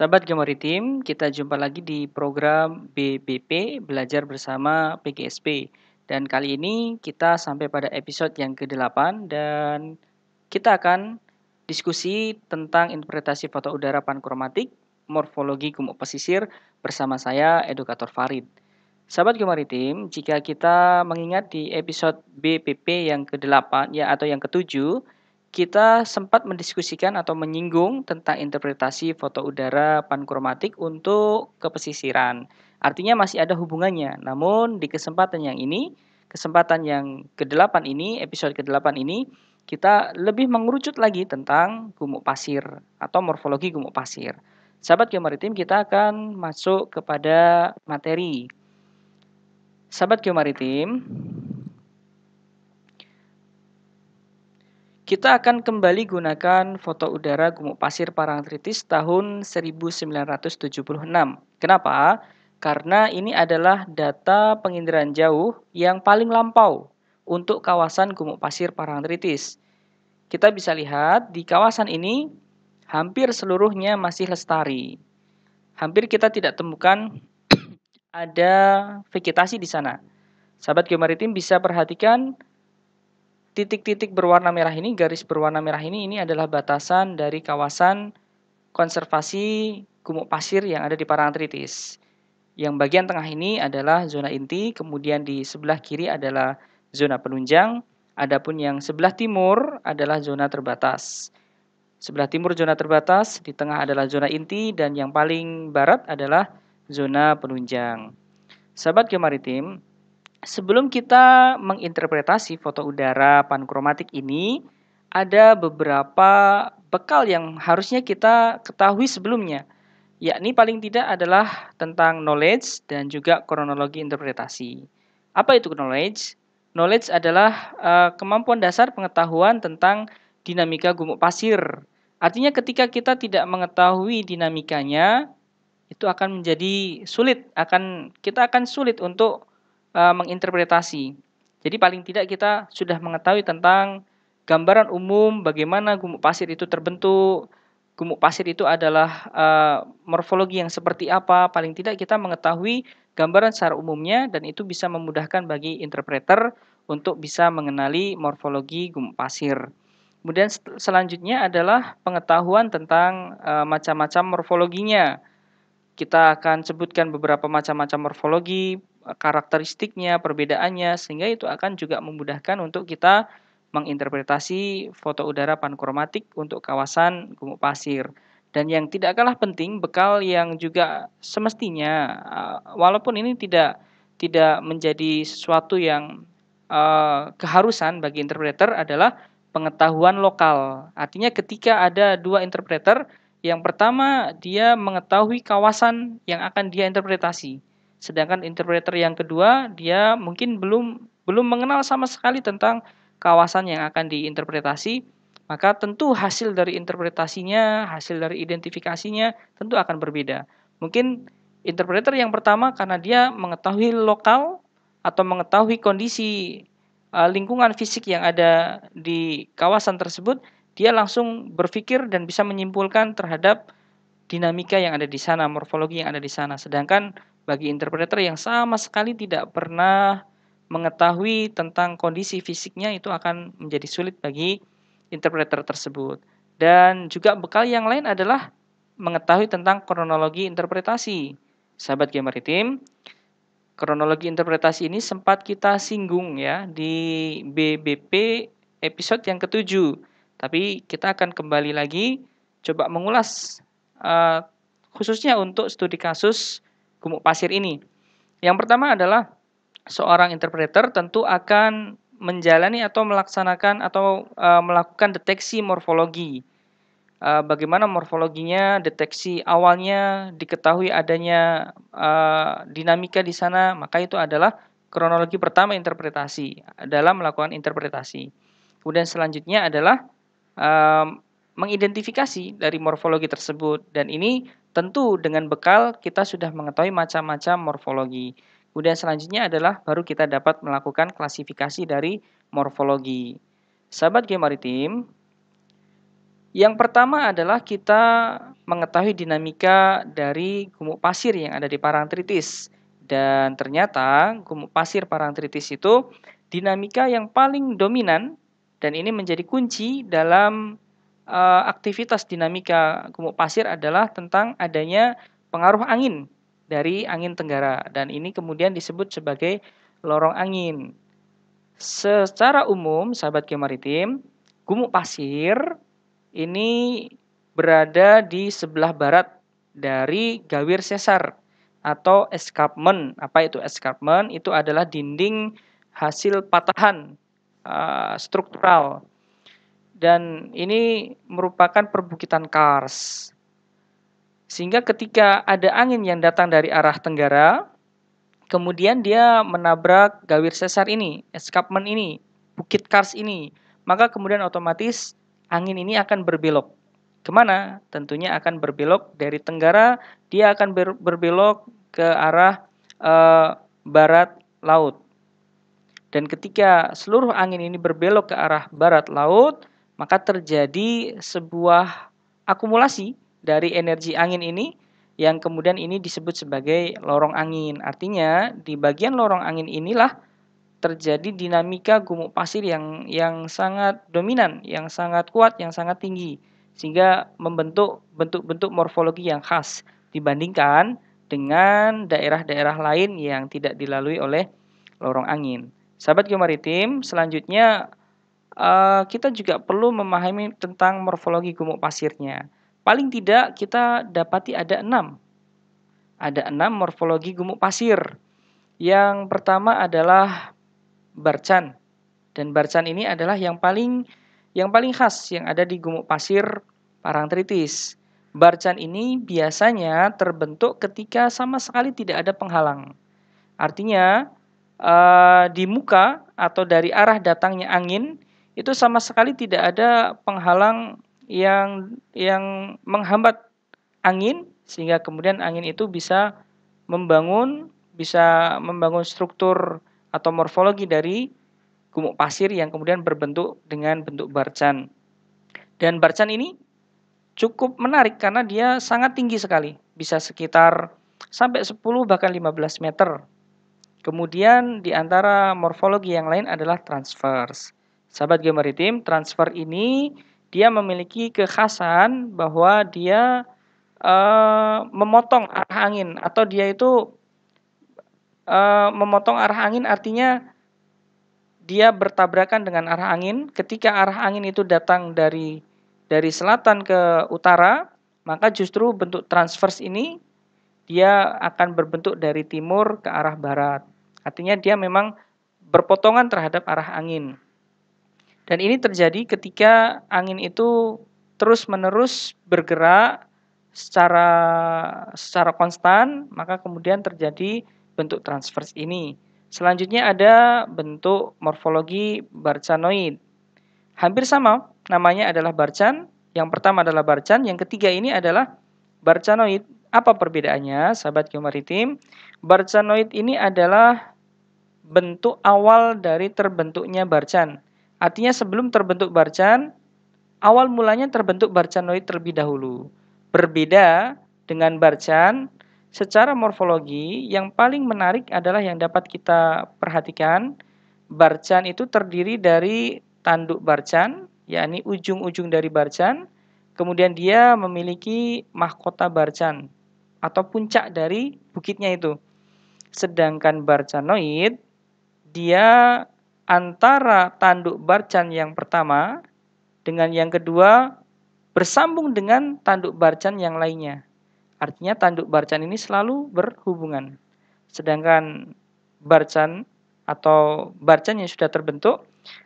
Sahabat Gemaritim, kita jumpa lagi di program BBP Belajar Bersama PGSP. Dan kali ini kita sampai pada episode yang ke-8 dan kita akan diskusi tentang interpretasi foto udara pankromatik, morfologi gumuk pesisir bersama saya, Edukator Farid. Sahabat Gemaritim, jika kita mengingat di episode BPP yang ke-8 ya atau yang ke-7, kita sempat mendiskusikan atau menyinggung tentang interpretasi foto udara pankromatik untuk kepesisiran. Artinya masih ada hubungannya. Namun di kesempatan yang ini, kesempatan yang ke-8 ini, episode ke-8 ini, kita lebih mengerucut lagi tentang gumuk pasir atau morfologi gumuk pasir. Sahabat Geomaritim, kita akan masuk kepada materi. Sahabat Geomaritim, kita akan kembali gunakan foto udara gumuk pasir Parangtritis tahun 1976. Kenapa? Karena ini adalah data penginderaan jauh yang paling lampau untuk kawasan gumuk pasir Parangtritis. Kita bisa lihat di kawasan ini hampir seluruhnya masih lestari. Hampir kita tidak temukan ada vegetasi di sana. Sahabat Geomaritim bisa perhatikan titik-titik berwarna merah ini, garis berwarna merah ini adalah batasan dari kawasan konservasi gumuk pasir yang ada di Parangtritis. Yang bagian tengah ini adalah zona inti, kemudian di sebelah kiri adalah zona penunjang, adapun yang sebelah timur adalah zona terbatas. Sebelah timur zona terbatas, di tengah adalah zona inti, dan yang paling barat adalah zona penunjang. Sahabat Geomaritim, sebelum kita menginterpretasi foto udara pankromatik ini, ada beberapa bekal yang harusnya kita ketahui sebelumnya, yakni paling tidak adalah tentang knowledge dan juga kronologi interpretasi. Apa itu knowledge? Knowledge adalah kemampuan dasar pengetahuan tentang dinamika gumuk pasir. Artinya ketika kita tidak mengetahui dinamikanya, itu akan menjadi sulit, kita akan sulit untuk menginterpretasi. Jadi paling tidak kita sudah mengetahui tentang gambaran umum bagaimana gumuk pasir itu terbentuk, gumuk pasir itu adalah morfologi yang seperti apa, paling tidak kita mengetahui gambaran secara umumnya dan itu bisa memudahkan bagi interpreter untuk bisa mengenali morfologi gumuk pasir. Kemudian selanjutnya adalah pengetahuan tentang macam-macam morfologinya. Kita akan sebutkan beberapa macam-macam morfologi, karakteristiknya, perbedaannya, sehingga itu akan juga memudahkan untuk kita menginterpretasi foto udara pankromatik untuk kawasan gumuk pasir. Dan yang tidak kalah penting, bekal yang juga semestinya, walaupun ini tidak menjadi sesuatu yang keharusan bagi interpreter adalah pengetahuan lokal. Artinya ketika ada dua interpreter, yang pertama, dia mengetahui kawasan yang akan dia interpretasi. Sedangkan interpreter yang kedua, dia mungkin belum mengenal sama sekali tentang kawasan yang akan diinterpretasi. Maka tentu hasil dari interpretasinya, hasil dari identifikasinya tentu akan berbeda. Mungkin interpreter yang pertama karena dia mengetahui lokal atau mengetahui kondisi lingkungan fisik yang ada di kawasan tersebut, dia langsung berpikir dan bisa menyimpulkan terhadap dinamika yang ada di sana, morfologi yang ada di sana. Sedangkan bagi interpreter yang sama sekali tidak pernah mengetahui tentang kondisi fisiknya, itu akan menjadi sulit bagi interpreter tersebut. Dan juga bekal yang lain adalah mengetahui tentang kronologi interpretasi. Sahabat Gemaritim, kronologi interpretasi ini sempat kita singgung ya di BBP episode yang ke-7. Tapi kita akan kembali lagi coba mengulas khususnya untuk studi kasus gumuk pasir ini. Yang pertama adalah seorang interpreter tentu akan menjalani atau melaksanakan atau melakukan deteksi morfologi. Bagaimana morfologinya, deteksi awalnya, diketahui adanya dinamika di sana, maka itu adalah kronologi pertama interpretasi dalam melakukan interpretasi. Kemudian selanjutnya adalah mengidentifikasi dari morfologi tersebut, dan ini tentu dengan bekal kita sudah mengetahui macam-macam morfologi. Kemudian selanjutnya adalah baru kita dapat melakukan klasifikasi dari morfologi. Sahabat Geomaritim, yang pertama adalah kita mengetahui dinamika dari gumuk pasir yang ada di Parangtritis. Dan ternyata gumuk pasir Parangtritis itu dinamika yang paling dominan dan ini menjadi kunci dalam aktivitas dinamika gumuk pasir adalah tentang adanya pengaruh angin dari angin tenggara dan ini kemudian disebut sebagai lorong angin. Secara umum, sahabat geomaritim, gumuk pasir ini berada di sebelah barat dari gawir sesar atau escarpment. Apa itu escarpment? Itu adalah dinding hasil patahan struktural. Dan ini merupakan perbukitan kars. Sehingga ketika ada angin yang datang dari arah tenggara, kemudian dia menabrak gawir sesar ini, escarpment ini, bukit kars ini. Maka kemudian otomatis angin ini akan berbelok. Kemana? Tentunya akan berbelok dari tenggara, dia akan berbelok ke arah barat laut. Dan ketika seluruh angin ini berbelok ke arah barat laut, maka terjadi sebuah akumulasi dari energi angin ini yang kemudian ini disebut sebagai lorong angin. Artinya di bagian lorong angin inilah terjadi dinamika gumuk pasir yang sangat dominan, yang sangat kuat, yang sangat tinggi sehingga membentuk bentuk-bentuk morfologi yang khas dibandingkan dengan daerah-daerah lain yang tidak dilalui oleh lorong angin. Sahabat geomaritim, selanjutnya kita juga perlu memahami tentang morfologi gumuk pasirnya. Paling tidak kita dapati ada 6. Ada 6 morfologi gumuk pasir. Yang pertama adalah barcan. Dan barcan ini adalah yang paling khas yang ada di gumuk pasir Parangtritis. Barcan ini biasanya terbentuk ketika sama sekali tidak ada penghalang. Artinya di muka atau dari arah datangnya angin itu sama sekali tidak ada penghalang yang menghambat angin sehingga kemudian angin itu bisa membangun struktur atau morfologi dari gumuk pasir yang kemudian berbentuk dengan bentuk barcan. Dan barcan ini cukup menarik karena dia sangat tinggi sekali, bisa sekitar sampai 10 bahkan 15 meter. Kemudian di antara morfologi yang lain adalah transverse. Sahabat geomaritim, transfer ini dia memiliki kekhasan bahwa dia memotong arah angin atau dia itu memotong arah angin artinya dia bertabrakan dengan arah angin. Ketika arah angin itu datang dari selatan ke utara, maka justru bentuk transverse ini dia akan berbentuk dari timur ke arah barat. Artinya dia memang berpotongan terhadap arah angin. Dan ini terjadi ketika angin itu terus-menerus bergerak secara konstan, maka kemudian terjadi bentuk transverse ini. Selanjutnya ada bentuk morfologi barcanoid. Hampir sama, namanya adalah barcan. Yang pertama adalah barcan, yang ketiga ini adalah barcanoid. Apa perbedaannya, sahabat geomaritim? Barcanoid ini adalah bentuk awal dari terbentuknya barcan. Artinya sebelum terbentuk barcan, awal mulanya terbentuk barcanoid terlebih dahulu. Berbeda dengan barcan, secara morfologi yang paling menarik adalah yang dapat kita perhatikan. Barcan itu terdiri dari tanduk barcan, yakni ujung-ujung dari barcan. Kemudian dia memiliki mahkota barcan atau puncak dari bukitnya itu. Sedangkan barcanoid, dia antara tanduk barcan yang pertama dengan yang kedua bersambung dengan tanduk barcan yang lainnya. Artinya tanduk barcan ini selalu berhubungan. Sedangkan barcan atau barcan yang sudah terbentuk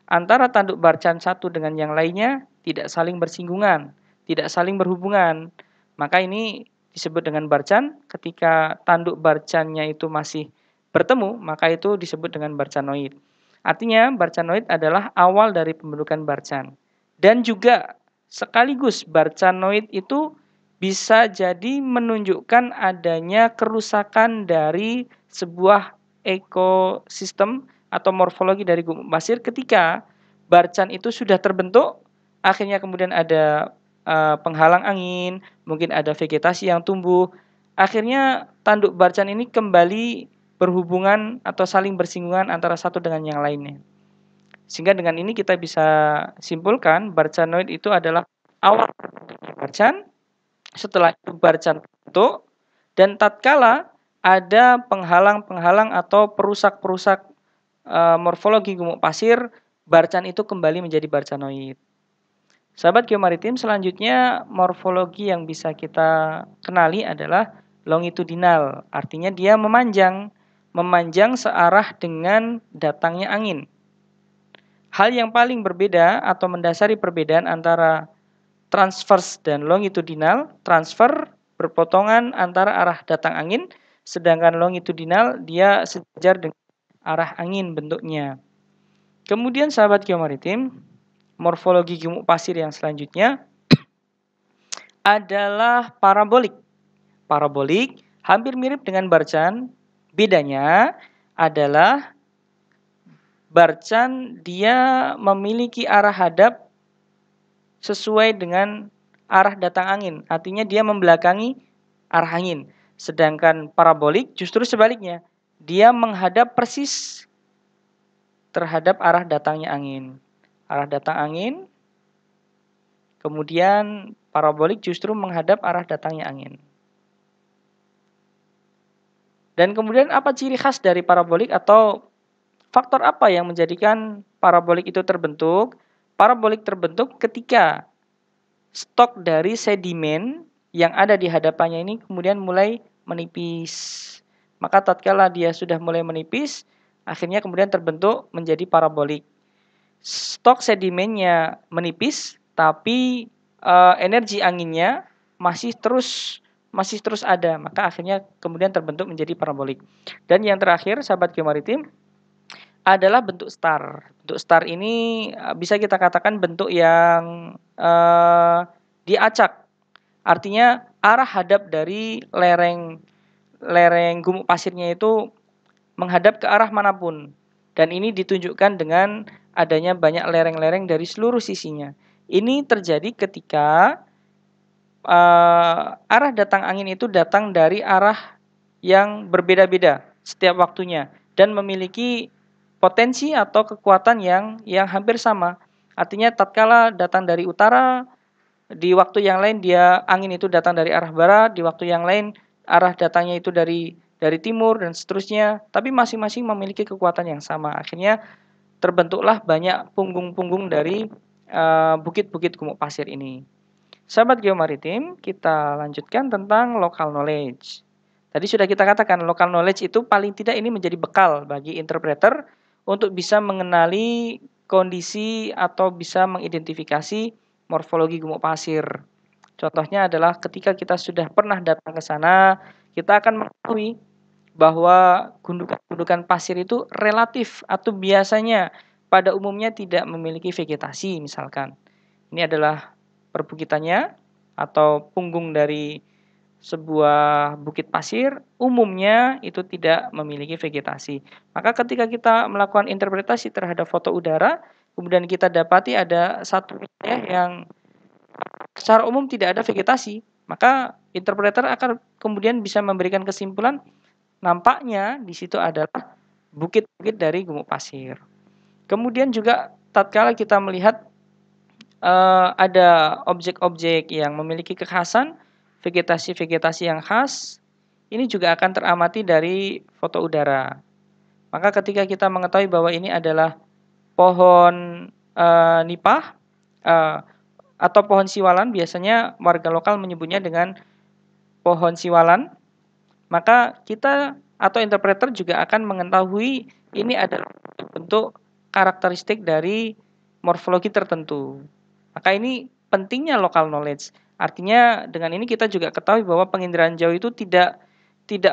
antara tanduk barcan satu dengan yang lainnya tidak saling bersinggungan, tidak saling berhubungan. Maka ini disebut dengan barcan. Ketika tanduk barcannya itu masih bertemu, maka itu disebut dengan barcanoid. Artinya barcanoid adalah awal dari pembentukan barcan. Dan juga sekaligus barcanoid itu bisa jadi menunjukkan adanya kerusakan dari sebuah ekosistem atau morfologi dari gumuk pasir ketika barcan itu sudah terbentuk, akhirnya kemudian ada penghalang angin, mungkin ada vegetasi yang tumbuh. Akhirnya tanduk barcan ini kembali berhubungan atau saling bersinggungan antara satu dengan yang lainnya. Sehingga dengan ini kita bisa simpulkan barcanoid itu adalah awal barcan, setelah itu barcan terbentuk, dan tatkala ada penghalang-penghalang atau perusak-perusak morfologi gumuk pasir, barcan itu kembali menjadi barcanoid. Sahabat geomaritim, selanjutnya morfologi yang bisa kita kenali adalah longitudinal. Artinya dia memanjang searah dengan datangnya angin. Hal yang paling berbeda atau mendasari perbedaan antara transverse dan longitudinal, transfer berpotongan antara arah datang angin, sedangkan longitudinal dia sejajar dengan arah angin bentuknya. Kemudian sahabat geomaritim, morfologi gumuk pasir yang selanjutnya adalah parabolik. Parabolik hampir mirip dengan barcan, bedanya adalah barcan dia memiliki arah hadap sesuai dengan arah datang angin. Artinya dia membelakangi arah angin. Sedangkan parabolik justru sebaliknya. Dia menghadap persis terhadap arah datangnya angin. Arah datang angin, kemudian parabolik justru menghadap arah datangnya angin. Dan kemudian apa ciri khas dari parabolik atau faktor apa yang menjadikan parabolik itu terbentuk? Parabolik terbentuk ketika stok dari sedimen yang ada di hadapannya ini kemudian mulai menipis. Maka tatkala dia sudah mulai menipis, akhirnya kemudian terbentuk menjadi parabolik. Stok sedimennya menipis, tapi energi anginnya masih terus ada, maka akhirnya kemudian terbentuk menjadi parabolik. Dan yang terakhir, sahabat geomaritim, adalah bentuk star. Bentuk star ini bisa kita katakan bentuk yang diacak. Artinya arah hadap dari lereng gumuk pasirnya itu menghadap ke arah manapun. Dan ini ditunjukkan dengan adanya banyak lereng-lereng dari seluruh sisinya. Ini terjadi ketika arah datang angin itu datang dari arah yang berbeda-beda setiap waktunya dan memiliki potensi atau kekuatan yang hampir sama. Artinya tatkala datang dari utara, di waktu yang lain angin itu datang dari arah barat, di waktu yang lain arah datangnya itu dari timur dan seterusnya, tapi masing-masing memiliki kekuatan yang sama. Akhirnya terbentuklah banyak punggung-punggung dari bukit-bukit gumuk pasir ini. Sahabat geomaritim, kita lanjutkan tentang local knowledge. Tadi sudah kita katakan local knowledge itu paling tidak ini menjadi bekal bagi interpreter untuk bisa mengenali kondisi atau bisa mengidentifikasi morfologi gumuk pasir. Contohnya adalah ketika kita sudah pernah datang ke sana, kita akan mengetahui bahwa gundukan-gundukan pasir itu relatif atau biasanya pada umumnya tidak memiliki vegetasi misalkan. Ini adalah perbukitannya atau punggung dari sebuah bukit pasir, umumnya itu tidak memiliki vegetasi. Maka ketika kita melakukan interpretasi terhadap foto udara, kemudian kita dapati ada satu wilayah yang secara umum tidak ada vegetasi, maka interpreter akan kemudian bisa memberikan kesimpulan nampaknya di situ adalah bukit-bukit dari gumuk pasir. Kemudian juga tatkala kita melihat ada objek-objek yang memiliki kekhasan, vegetasi-vegetasi yang khas, ini juga akan teramati dari foto udara. Maka ketika kita mengetahui bahwa ini adalah pohon nipah atau pohon siwalan, biasanya warga lokal menyebutnya dengan pohon siwalan, maka kita atau interpreter juga akan mengetahui ini adalah bentuk karakteristik dari morfologi tertentu. Maka ini pentingnya local knowledge. Artinya dengan ini kita juga ketahui bahwa penginderaan jauh itu tidak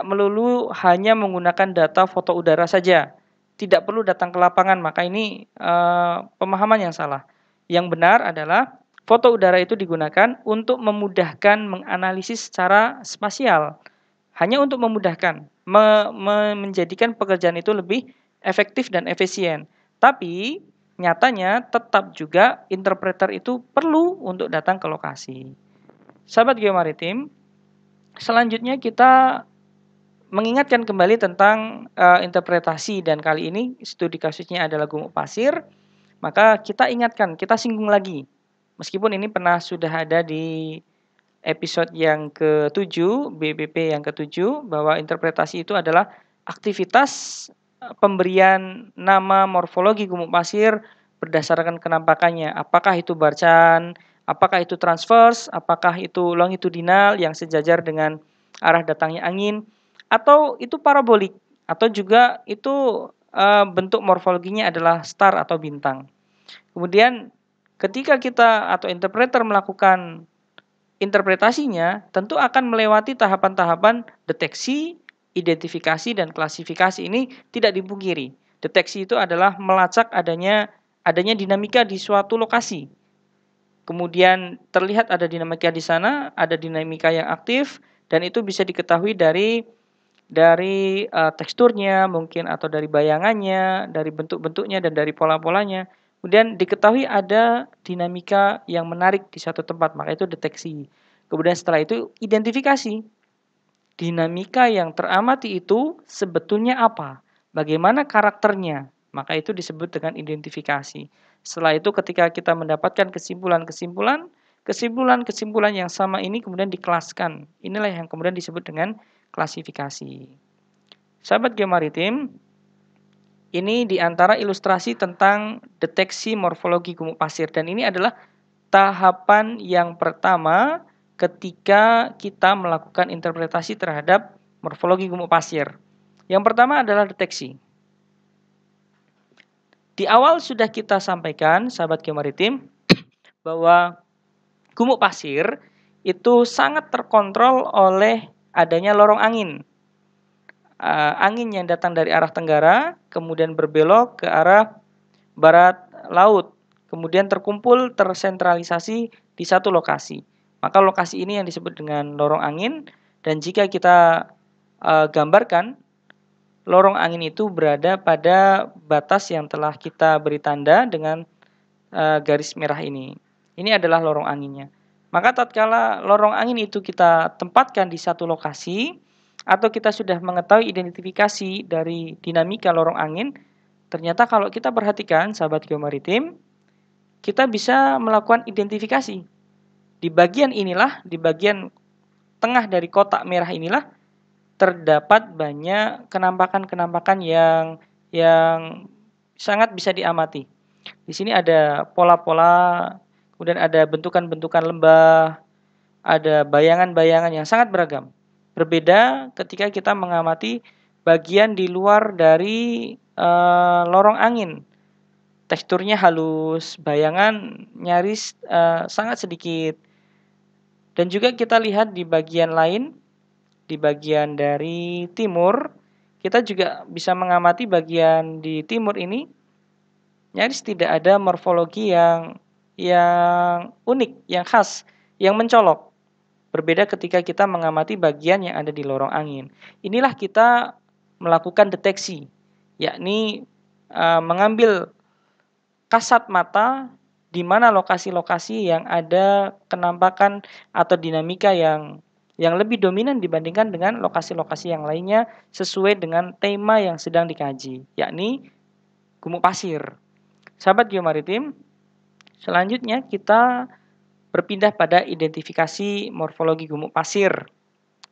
melulu hanya menggunakan data foto udara saja. Tidak perlu datang ke lapangan, maka ini pemahaman yang salah. Yang benar adalah foto udara itu digunakan untuk memudahkan menganalisis secara spasial. Hanya untuk memudahkan, menjadikan pekerjaan itu lebih efektif dan efisien. Tapi nyatanya tetap juga interpreter itu perlu untuk datang ke lokasi. Sahabat geomaritim, selanjutnya kita mengingatkan kembali tentang interpretasi, dan kali ini studi kasusnya adalah gumuk pasir. Maka kita ingatkan, kita singgung lagi. Meskipun ini sudah ada di episode yang ke-7, BBP yang ke-7, bahwa interpretasi itu adalah aktivitas pemberian nama morfologi gumuk pasir berdasarkan kenampakannya. Apakah itu barcan, apakah itu transverse, apakah itu longitudinal yang sejajar dengan arah datangnya angin, atau itu parabolik, atau juga itu bentuk morfologinya adalah star atau bintang. Kemudian ketika kita atau interpreter melakukan interpretasinya, tentu akan melewati tahapan-tahapan deteksi, identifikasi, dan klasifikasi. Ini tidak dipungkiri. Deteksi itu adalah melacak adanya dinamika di suatu lokasi. Kemudian terlihat ada dinamika di sana, ada dinamika yang aktif, dan itu bisa diketahui dari teksturnya mungkin, atau dari bayangannya, dari bentuk-bentuknya, dan dari pola-polanya. Kemudian diketahui ada dinamika yang menarik di suatu tempat, maka itu deteksi. Kemudian setelah itu identifikasi. Dinamika yang teramati itu sebetulnya apa? Bagaimana karakternya? Maka itu disebut dengan identifikasi. Setelah itu ketika kita mendapatkan kesimpulan yang sama ini kemudian dikelaskan. Inilah yang kemudian disebut dengan klasifikasi. Sahabat geomaritim, ini diantara ilustrasi tentang deteksi morfologi gumuk pasir, dan ini adalah tahapan yang pertama ketika kita melakukan interpretasi terhadap morfologi gumuk pasir. Yang pertama adalah deteksi. Di awal sudah kita sampaikan, sahabat geomaritim, bahwa gumuk pasir itu sangat terkontrol oleh adanya lorong angin. Angin yang datang dari arah tenggara, kemudian berbelok ke arah barat laut, kemudian terkumpul, tersentralisasi di satu lokasi. Maka lokasi ini yang disebut dengan lorong angin, dan jika kita gambarkan, lorong angin itu berada pada batas yang telah kita beri tanda dengan garis merah ini. Ini adalah lorong anginnya. Maka tatkala lorong angin itu kita tempatkan di satu lokasi, atau kita sudah mengetahui identifikasi dari dinamika lorong angin, ternyata kalau kita perhatikan, sahabat geomaritim, kita bisa melakukan identifikasi. Di bagian inilah, di bagian tengah dari kotak merah inilah, terdapat banyak kenampakan-kenampakan yang sangat bisa diamati. Di sini ada pola-pola, kemudian ada bentukan-bentukan lembah, ada bayangan-bayangan yang sangat beragam. Berbeda ketika kita mengamati bagian di luar dari lorong angin. Teksturnya halus, bayangan nyaris sangat sedikit. Dan juga kita lihat di bagian lain, di bagian dari timur, kita juga bisa mengamati bagian di timur ini nyaris tidak ada morfologi yang unik, yang khas, yang mencolok. Berbeda ketika kita mengamati bagian yang ada di lorong angin. Inilah kita melakukan deteksi, yakni mengambil kasat mata di mana lokasi-lokasi yang ada kenampakan atau dinamika yang lebih dominan dibandingkan dengan lokasi-lokasi yang lainnya sesuai dengan tema yang sedang dikaji, yakni gumuk pasir. Sahabat geomaritim, selanjutnya kita berpindah pada identifikasi morfologi gumuk pasir.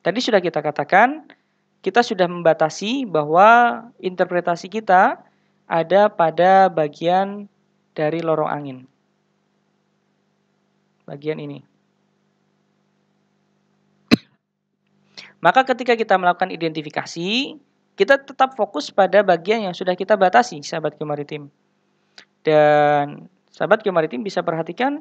Tadi sudah kita katakan, kita sudah membatasi bahwa interpretasi kita ada pada bagian dari lorong angin. Bagian ini. Maka ketika kita melakukan identifikasi, kita tetap fokus pada bagian yang sudah kita batasi, sahabat geomaritim. Dan sahabat geomaritim bisa perhatikan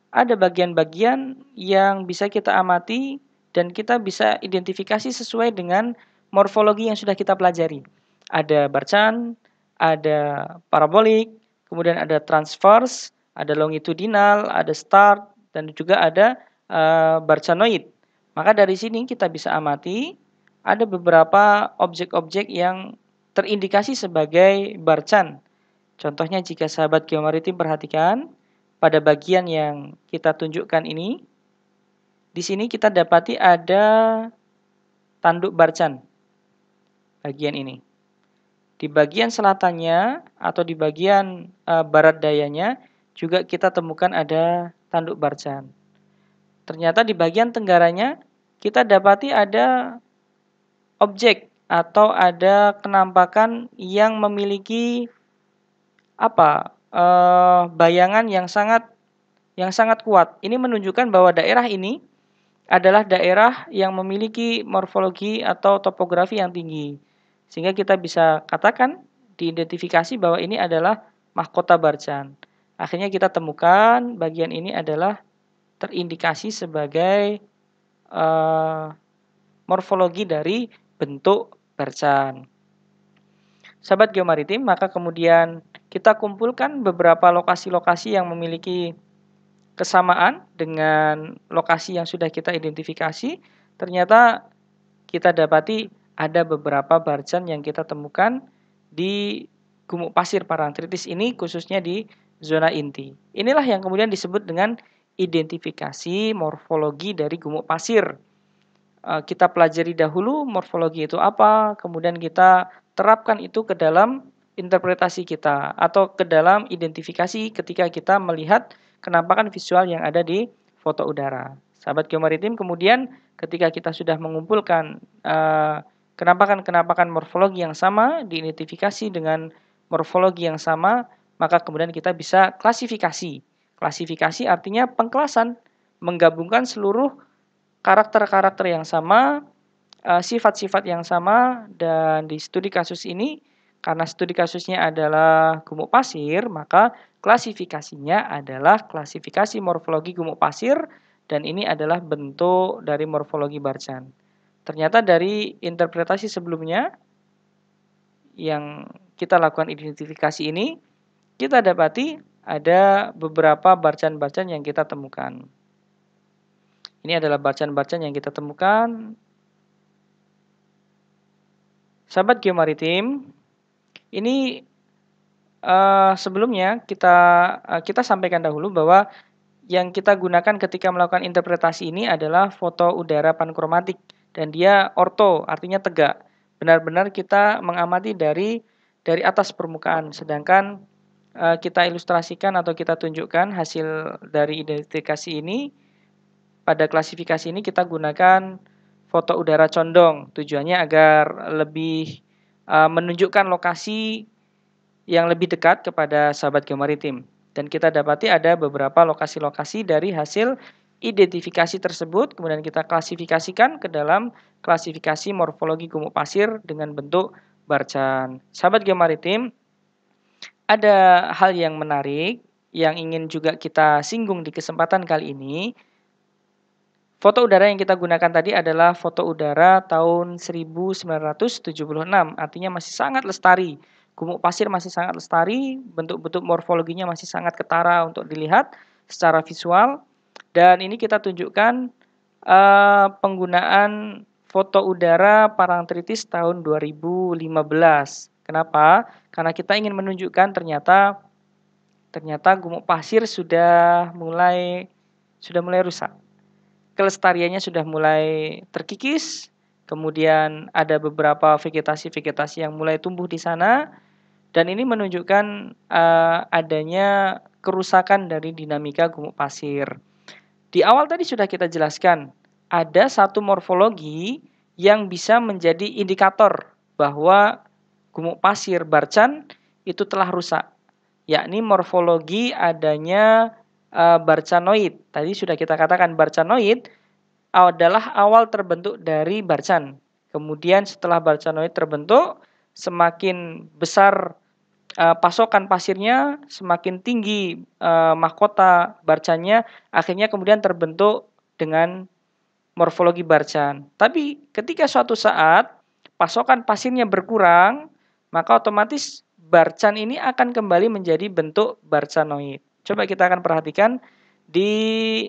ada bagian-bagian yang bisa kita amati dan kita bisa identifikasi sesuai dengan morfologi yang sudah kita pelajari. Ada barcan, ada parabolik, kemudian ada transverse, ada longitudinal, ada star, dan juga ada barcanoid. Maka dari sini kita bisa amati ada beberapa objek-objek yang terindikasi sebagai barcan. Contohnya jika sahabat geomaritim perhatikan, pada bagian yang kita tunjukkan ini, di sini kita dapati ada tanduk Barcan, bagian ini. Di bagian selatannya atau di bagian barat dayanya juga kita temukan ada tanduk Barcan. Ternyata di bagian tenggaranya kita dapati ada objek atau ada penampakan yang memiliki bayangan yang sangat kuat. Ini menunjukkan bahwa daerah ini adalah daerah yang memiliki morfologi atau topografi yang tinggi. Sehingga kita bisa katakan diidentifikasi bahwa ini adalah mahkota Barcan. Akhirnya kita temukan bagian ini adalah terindikasi sebagai morfologi dari bentuk Barcan. Sahabat geomaritim, maka kemudian kita kumpulkan beberapa lokasi-lokasi yang memiliki kesamaan dengan lokasi yang sudah kita identifikasi. Ternyata kita dapati ada beberapa Barcan yang kita temukan di gumuk pasir Parangtritis ini, khususnya di zona inti. Inilah yang kemudian disebut dengan identifikasi morfologi dari gumuk pasir. Kita pelajari dahulu morfologi itu apa, kemudian kita terapkan itu ke dalam interpretasi kita atau ke dalam identifikasi ketika kita melihat kenampakan visual yang ada di foto udara. Sahabat geomaritim, kemudian ketika kita sudah mengumpulkan kenampakan-kenampakan morfologi yang sama, diidentifikasi dengan morfologi yang sama, maka kemudian kita bisa klasifikasi. Klasifikasi artinya pengkelasan, menggabungkan seluruh karakter-karakter yang sama, sifat-sifat yang sama, dan di studi kasus ini, karena studi kasusnya adalah gumuk pasir, maka klasifikasinya adalah klasifikasi morfologi gumuk pasir, dan ini adalah bentuk dari morfologi Barcan. Ternyata dari interpretasi sebelumnya, yang kita lakukan identifikasi ini, kita dapati ada beberapa Barcan-Barcan yang kita temukan. Ini adalah Barcan-Barcan yang kita temukan. Sahabat geomaritim, ini sebelumnya kita sampaikan dahulu bahwa yang kita gunakan ketika melakukan interpretasi ini adalah foto udara pankromatik dan dia orto, artinya tegak. Benar-benar kita mengamati dari atas permukaan, sedangkan kita ilustrasikan atau kita tunjukkan hasil dari identifikasi ini. Pada klasifikasi ini kita gunakan foto udara condong, tujuannya agar lebih menunjukkan lokasi yang lebih dekat kepada sahabat geomaritim. Dan kita dapati ada beberapa lokasi-lokasi dari hasil identifikasi tersebut, kemudian kita klasifikasikan ke dalam klasifikasi morfologi gumuk pasir dengan bentuk Barcan. Sahabat geomaritim, ada hal yang menarik yang ingin juga kita singgung di kesempatan kali ini. Foto udara yang kita gunakan tadi adalah foto udara tahun 1976, artinya masih sangat lestari. Gumuk pasir masih sangat lestari, bentuk-bentuk morfologinya masih sangat ketara untuk dilihat secara visual. Dan ini kita tunjukkan penggunaan foto udara Parangtritis tahun 2015. Kenapa? Karena kita ingin menunjukkan ternyata gumuk pasir sudah mulai rusak. Kelestariannya sudah mulai terkikis, kemudian ada beberapa vegetasi-vegetasi yang mulai tumbuh di sana, dan ini menunjukkan adanya kerusakan dari dinamika gumuk pasir. Di awal tadi sudah kita jelaskan, ada satu morfologi yang bisa menjadi indikator bahwa gumuk pasir Barcan itu telah rusak, yakni morfologi adanya Barcanoid. Tadi sudah kita katakan Barcanoid adalah awal terbentuk dari Barcan. Kemudian setelah Barcanoid terbentuk, semakin besar pasokan pasirnya, semakin tinggi mahkota Barcannya, akhirnya kemudian terbentuk dengan morfologi Barcan. Tapi ketika suatu saat pasokan pasirnya berkurang, maka otomatis Barcan ini akan kembali menjadi bentuk Barcanoid. Coba kita akan perhatikan di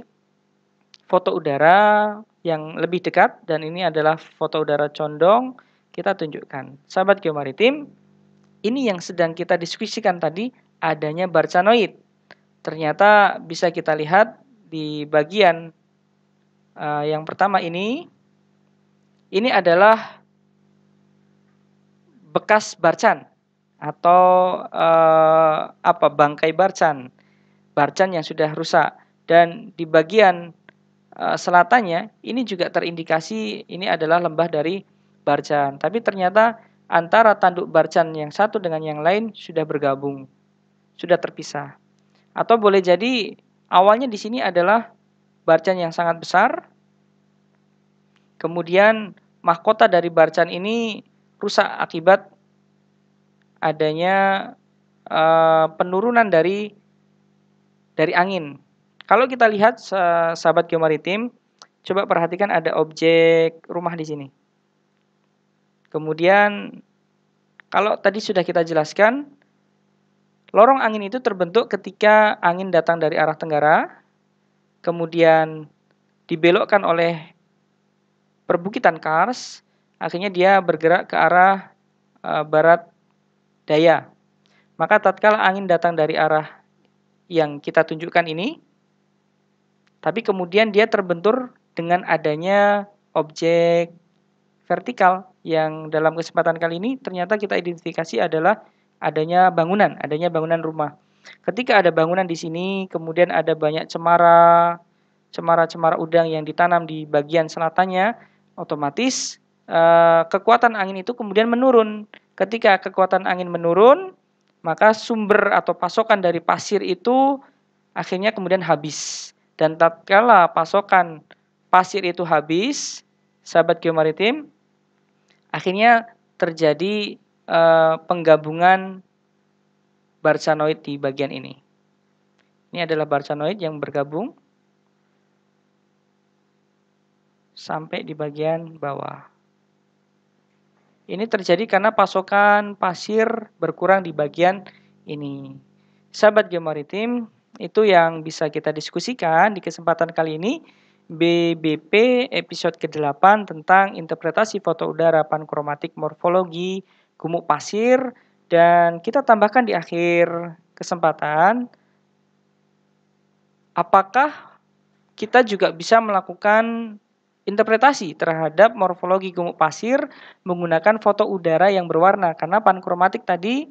foto udara yang lebih dekat, dan ini adalah foto udara condong. Kita tunjukkan. Sahabat geomaritim, ini yang sedang kita diskusikan tadi, adanya barcanoid. Ternyata bisa kita lihat di bagian yang pertama ini adalah bekas barcan atau bangkai barcan yang sudah rusak. Dan di bagian selatannya ini juga terindikasi ini adalah lembah dari barcan. Tapi ternyata antara tanduk barcan yang satu dengan yang lain sudah bergabung, sudah terpisah. Atau boleh jadi awalnya di sini adalah barcan yang sangat besar, kemudian mahkota dari barcan ini rusak akibat adanya penurunan dari angin. Kalau kita lihat sahabat geomaritim, coba perhatikan ada objek rumah di sini. Kemudian kalau tadi sudah kita jelaskan, lorong angin itu terbentuk ketika angin datang dari arah tenggara, kemudian dibelokkan oleh perbukitan kars, akhirnya dia bergerak ke arah barat daya. Maka tatkala angin datang dari arah yang kita tunjukkan ini, tapi kemudian dia terbentur dengan adanya objek vertikal yang dalam kesempatan kali ini ternyata kita identifikasi adalah adanya bangunan rumah. Ketika ada bangunan di sini, kemudian ada banyak cemara udang yang ditanam di bagian selatannya, otomatis kekuatan angin itu kemudian menurun. Ketika kekuatan angin menurun, maka sumber atau pasokan dari pasir itu akhirnya kemudian habis. Dan tatkala pasokan pasir itu habis, sahabat geomaritim, akhirnya terjadi penggabungan barcanoid di bagian ini. Ini adalah barcanoid yang bergabung sampai di bagian bawah. Ini terjadi karena pasokan pasir berkurang di bagian ini. Sahabat geomaritim, itu yang bisa kita diskusikan di kesempatan kali ini. BBP episode ke-8 tentang interpretasi foto udara pankromatik morfologi gumuk pasir, dan kita tambahkan di akhir kesempatan, apakah kita juga bisa melakukan interpretasi terhadap morfologi gumuk pasir menggunakan foto udara yang berwarna, karena pankromatik tadi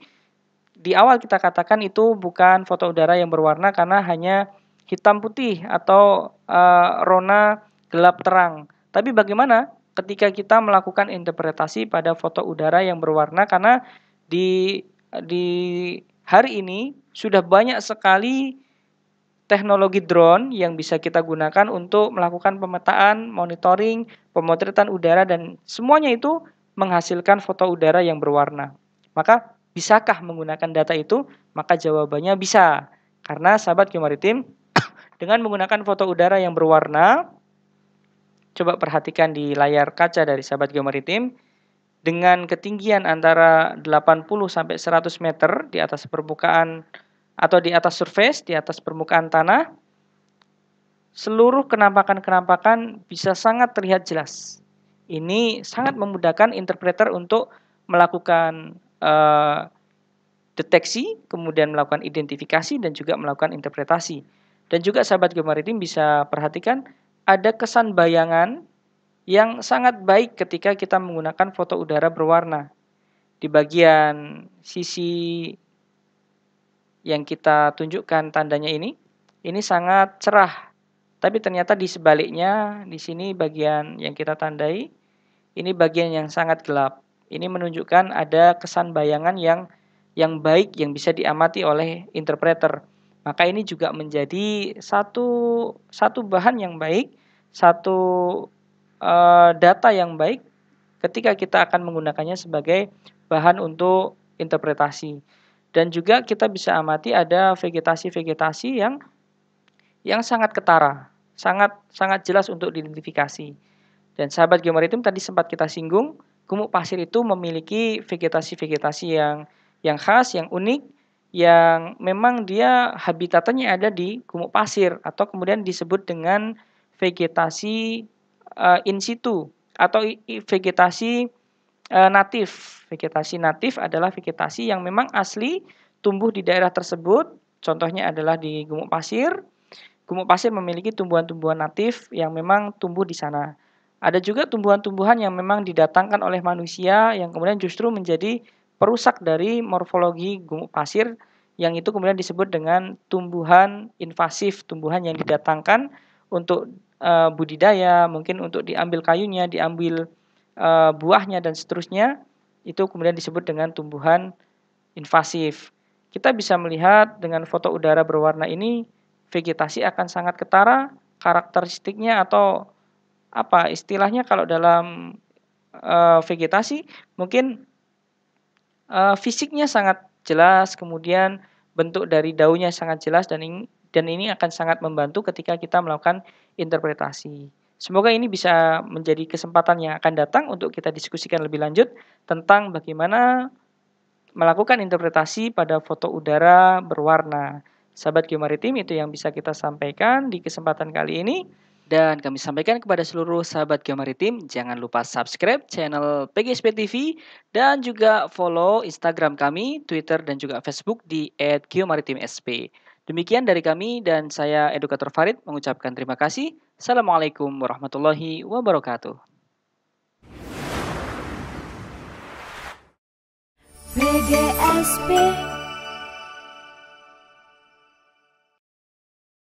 di awal kita katakan itu bukan foto udara yang berwarna karena hanya hitam putih atau rona gelap terang. Tapi bagaimana ketika kita melakukan interpretasi pada foto udara yang berwarna, karena di hari ini sudah banyak sekali teknologi drone yang bisa kita gunakan untuk melakukan pemetaan, monitoring, pemotretan udara, dan semuanya itu menghasilkan foto udara yang berwarna. Maka bisakah menggunakan data itu? Maka jawabannya bisa. Karena sahabat geomaritim, dengan menggunakan foto udara yang berwarna, coba perhatikan di layar kaca dari sahabat geomaritim, dengan ketinggian antara 80 sampai 100 meter di atas permukaan atau di atas surface, di atas permukaan tanah, seluruh kenampakan-kenampakan bisa sangat terlihat jelas. Ini sangat memudahkan interpreter untuk melakukan deteksi, kemudian melakukan identifikasi, dan juga melakukan interpretasi. Dan juga sahabat geomaritim bisa perhatikan ada kesan bayangan yang sangat baik ketika kita menggunakan foto udara berwarna. Di bagian sisi yang kita tunjukkan tandanya ini sangat cerah. Tapi ternyata di sebaliknya, di sini bagian yang kita tandai, ini bagian yang sangat gelap. Ini menunjukkan ada kesan bayangan yang baik yang bisa diamati oleh interpreter. Maka ini juga menjadi satu bahan yang baik, satu data yang baik ketika kita akan menggunakannya sebagai bahan untuk interpretasi. Dan juga kita bisa amati ada vegetasi-vegetasi yang sangat ketara, sangat jelas untuk diidentifikasi. Dan sahabat geomaritim tadi sempat kita singgung, gumuk pasir itu memiliki vegetasi-vegetasi yang khas, yang unik, yang memang dia habitatnya ada di gumuk pasir atau kemudian disebut dengan vegetasi in situ atau vegetasi natif. Vegetasi natif adalah vegetasi yang memang asli tumbuh di daerah tersebut. Contohnya adalah di gumuk pasir. Gumuk pasir memiliki tumbuhan-tumbuhan natif yang memang tumbuh di sana. Ada juga tumbuhan-tumbuhan yang memang didatangkan oleh manusia yang kemudian justru menjadi perusak dari morfologi gumuk pasir yang itu kemudian disebut dengan tumbuhan invasif, tumbuhan yang didatangkan untuk budidaya, mungkin untuk diambil kayunya, diambil buahnya dan seterusnya, itu kemudian disebut dengan tumbuhan invasif. Kita bisa melihat dengan foto udara berwarna ini, vegetasi akan sangat ketara, karakteristiknya atau apa istilahnya kalau dalam vegetasi mungkin fisiknya sangat jelas, kemudian bentuk dari daunnya sangat jelas dan ini akan sangat membantu ketika kita melakukan interpretasi. Semoga ini bisa menjadi kesempatan yang akan datang untuk kita diskusikan lebih lanjut tentang bagaimana melakukan interpretasi pada foto udara berwarna. Sahabat Geomaritim, itu yang bisa kita sampaikan di kesempatan kali ini. Dan kami sampaikan kepada seluruh sahabat Geomaritim, jangan lupa subscribe channel PGSP TV dan juga follow Instagram kami, Twitter dan juga Facebook di @geomaritimsp. Demikian dari kami dan saya Edukator Farid mengucapkan terima kasih. Assalamualaikum warahmatullahi wabarakatuh. PGSP